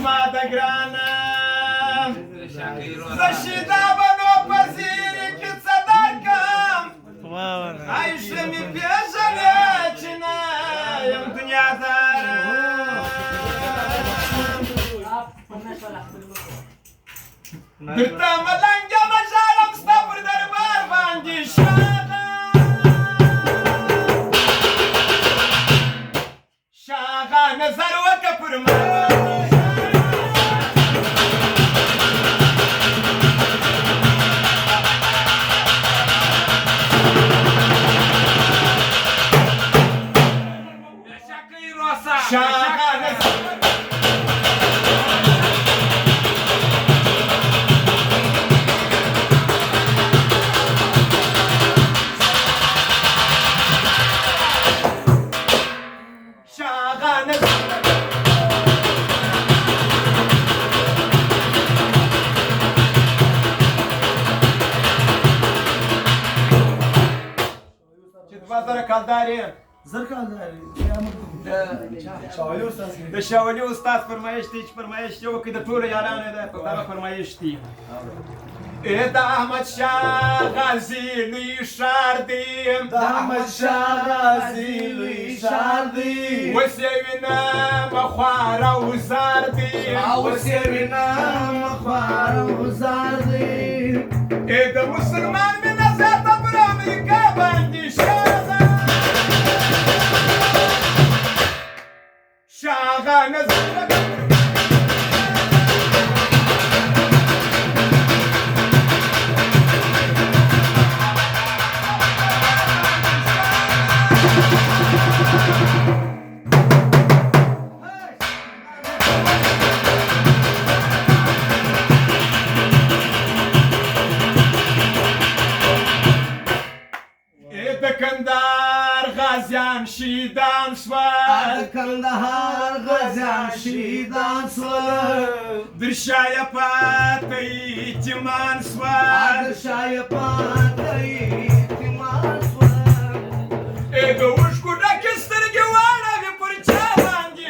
زما د ګرانه زشیدا بنو پذیری کې صدقم عایشه مې پیژنې چې نه یم دنیا دارم درته ملنګه مژاړم ستا پر دربار باندې شاغه نظر وکړه پر ما د شاولي استاد فرمایش دی چې فرمایش یې وکړي د ټولو یارانو دی په دغه فرمایش دی د احمد شاه غازي لوی ښار دی د احمد شاه غازي لوی ښار دی اوس یې وینم خوار او زار دی اوس یې وینم خوار او زار دی د مسلمان مینه زیاته پر امریکا باندې شاغه نظر د کندهار غازیان شهیدان شول د کندهار غازیان شهیدان شول در شایه پاته یتیمان شول در شایه پاته یتیمان شول د اوښکو ډکې سترګې واړوې پر چا باندې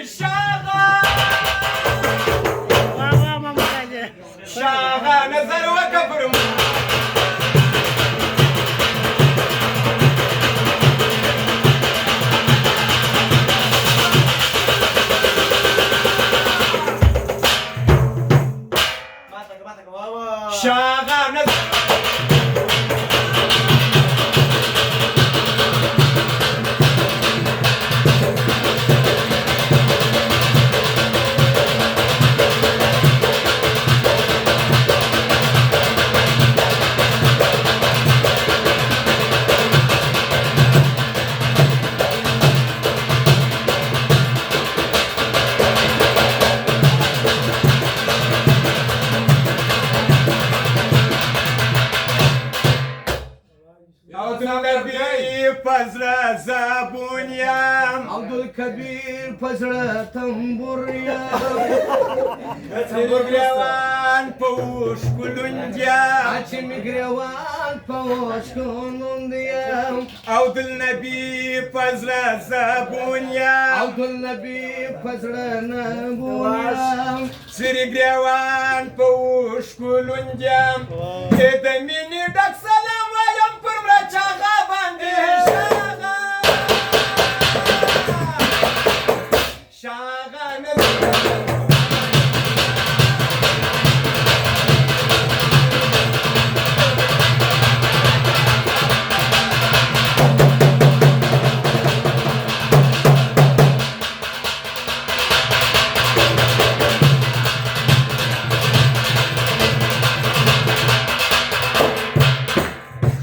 شاغه نظر وکړه پر ما شاغه نظر پزړه زبون یم عبدالکبیر پزړه تنبور یم ګریوان په اوښکو لوند یم چې مې ګریوان په اوښکو لوند یم عبدالنبي پزړه زبون یم عبدالنبي پزړه نبون یم چې ګریوان په اوښکو لوند یم د مینې